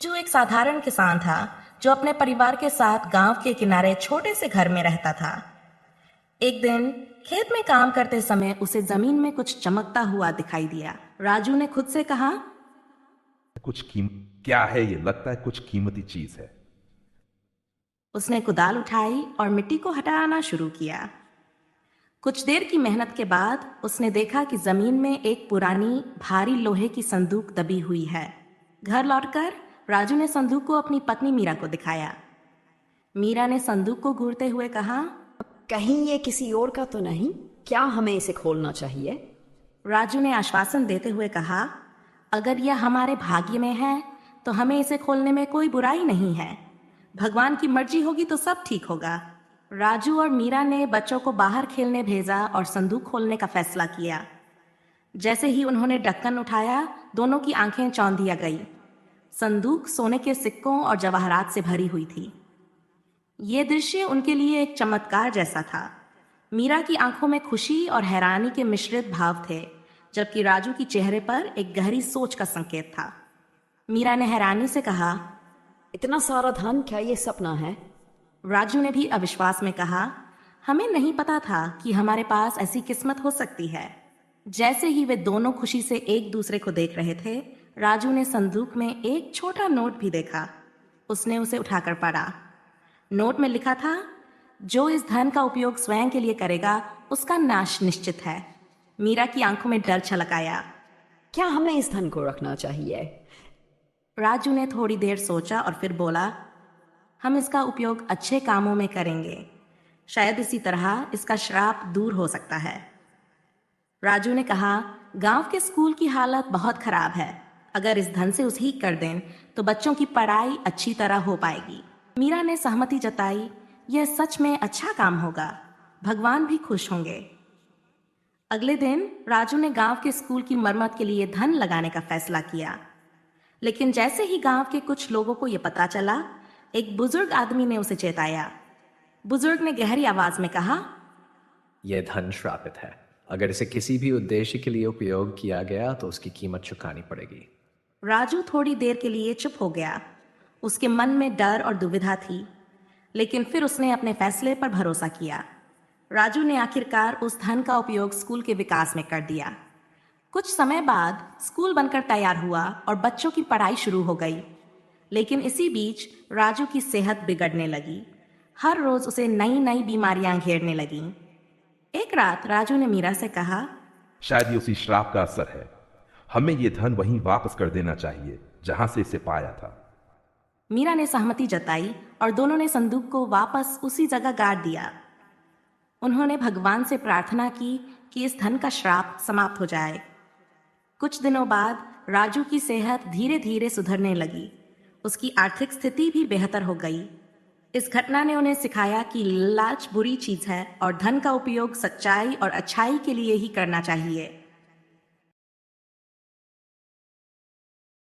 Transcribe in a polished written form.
जो एक साधारण किसान था जो अपने परिवार के साथ गांव के किनारे छोटे से घर में रहता था। एक दिन खेत में काम करते समय उसे जमीन में कुछ चमकता हुआ दिखाई दिया। राजू ने खुद से कहा। कुछ कीम क्या है ये? लगता है कुछ कीमती चीज है। उसने कुदाल उठाई और मिट्टी को हटाना शुरू किया। कुछ देर की मेहनत के बाद उसने देखा कि जमीन में एक पुरानी भारी लोहे की संदूक दबी हुई है। घर लौटकर राजू ने संदूक को अपनी पत्नी मीरा को दिखाया। मीरा ने संदूक को घूरते हुए कहा। कहीं ये किसी और का तो नहीं? क्या हमें इसे खोलना चाहिए? राजू ने आश्वासन देते हुए कहा, अगर यह हमारे भाग्य में है तो हमें इसे खोलने में कोई बुराई नहीं है। भगवान की मर्जी होगी तो सब ठीक होगा। राजू और मीरा ने बच्चों को बाहर खेलने भेजा और संदूक खोलने का फैसला किया। जैसे ही उन्होंने ढक्कन उठाया, दोनों की आंखें चौंधिया गई। संदूक सोने के सिक्कों और जवाहरात से भरी हुई थी। ये दृश्य उनके लिए एक चमत्कार जैसा था। मीरा की आंखों में खुशी और हैरानी के मिश्रित भाव थे, जबकि राजू की चेहरे पर एक गहरी सोच का संकेत था। मीरा ने हैरानी से कहा, इतना सारा धन, क्या ये सपना है? राजू ने भी अविश्वास में कहा, हमें नहीं पता था कि हमारे पास ऐसी किस्मत हो सकती है। जैसे ही वे दोनों खुशी से एक दूसरे को देख रहे थे, राजू ने संदूक में एक छोटा नोट भी देखा। उसने उसे उठाकर पढ़ा। नोट में लिखा था, जो इस धन का उपयोग स्वयं के लिए करेगा उसका नाश निश्चित है। मीरा की आंखों में डर छलक आया। क्या हमें इस धन को रखना चाहिए? राजू ने थोड़ी देर सोचा और फिर बोला, हम इसका उपयोग अच्छे कामों में करेंगे। शायद इसी तरह इसका श्राप दूर हो सकता है। राजू ने कहा, गांव के स्कूल की हालत बहुत खराब है। अगर इस धन से उसे ठीक कर दें तो बच्चों की पढ़ाई अच्छी तरह हो पाएगी। मीरा ने सहमति जताई, यह सच में अच्छा काम होगा। भगवान भी खुश होंगे। अगले दिन राजू ने गांव के स्कूल की मरम्मत के लिए धन लगाने का फैसला किया। लेकिन जैसे ही गांव के कुछ लोगों को यह पता चला, एक बुजुर्ग आदमी ने उसे चेताया। बुजुर्ग ने गहरी आवाज में कहा, यह धन श्रापित है। अगर इसे किसी भी उद्देश्य के लिए उपयोग किया गया तो उसकी कीमत चुकानी पड़ेगी। राजू थोड़ी देर के लिए चुप हो गया। उसके मन में डर और दुविधा थी, लेकिन फिर उसने अपने फैसले पर भरोसा किया। राजू ने आखिरकार उस धन का उपयोग स्कूल के विकास में कर दिया। कुछ समय बाद स्कूल बनकर तैयार हुआ और बच्चों की पढ़ाई शुरू हो गई। लेकिन इसी बीच राजू की सेहत बिगड़ने लगी। हर रोज उसे नई नई बीमारियां घेरने लगीं। एक रात राजू ने मीरा से कहा, शायद ये उसी श्राप का असर है। हमें ये धन वहीं वापस कर देना चाहिए जहां से इसे पाया था। मीरा ने सहमति जताई और दोनों ने संदूक को वापस उसी जगह गाड़ दिया। उन्होंने भगवान से प्रार्थना की कि इस धन का श्राप समाप्त हो जाए। कुछ दिनों बाद राजू की सेहत धीरे धीरे सुधरने लगी। उसकी आर्थिक स्थिति भी बेहतर हो गई। इस घटना ने उन्हें सिखाया कि लालच बुरी चीज है और धन का उपयोग सच्चाई और अच्छाई के लिए ही करना चाहिए।